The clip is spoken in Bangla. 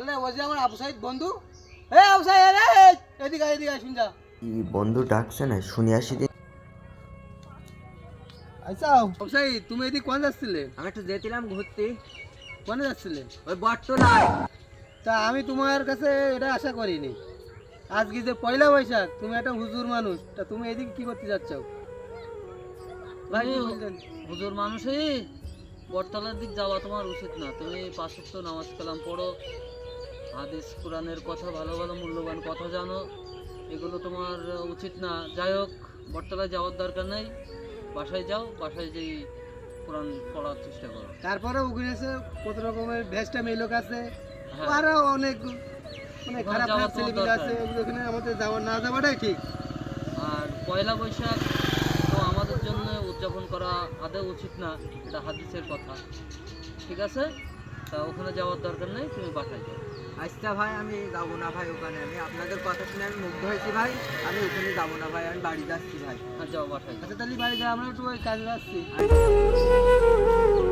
তাহলে ওই যে আমার আবু সাইদ বন্ধু, আবু সাইদ এদিকে শুন যা। কি বন্ধু ডাকছে না, শুনে আসি দে। আচ্ছা আবু সাইদ, তুমি এদিকে কোন যাচ্ছিলে? আমি একটু যেছিলাম ঘুরতে। কোনে যাচ্ছিলে? ওই বটতলায়। তা আমি তোমার কাছে এটা আশা করিনি। আজকে যে পয়লা বৈশাখ, তুমি একটা হুজুর মানুষ, তা তুমি এদিকে কি করতে যাচ্ছ? ভাই কি বলছেন? হুজুর মানুষই বটতলার দিক যাওয়া তোমার উচিত না। তুমি 5 ওয়াক্ত নামাজ কালাম পড়ো, হাদিস কোরআনের কথা, ভালো ভালো মূল্যবান কথা জানো, এগুলো তোমার উচিত না। যাই হোক, বটতলায় যাওয়ার দরকার নেই, বাসায় যাও, বাসায় যেই কোরআন পড়ার চেষ্টা করো। তারপরে ওখানে এসে কত রকমের ভেস্টা মেয়ে আছে, হ্যাঁ। আরো অনেক মানে ওখানে খারাপ যাওয়ার খারাপ তোমার ছেলেপিলে দরকার আছে, নেই। ওখানে আমাদের না যাওয়াটাই ঠিক। আর পয়লা বৈশাখ তো আমাদের জন্য উদযাপন করা আদৌ উচিত না, এটা হাদিসের কথা। ঠিক আছে, তা ওখানে যাওয়ার দরকার নেই, তুমি বাসায় যাও। আচ্ছা ভাই, আমি যাবো না ভাই ওখানে। আমি আপনাদের কথা শুনে আমি মুগ্ধ হয়েছি ভাই। আমি ওখানে যাবো না ভাই, আমি বাড়ি যাচ্ছি ভাই। আর যাও বাসায় যাও। আচ্ছা তাহলে বাড়ি যা, আমরা একটু ওই কাজে যাচ্ছি। আচ্ছা।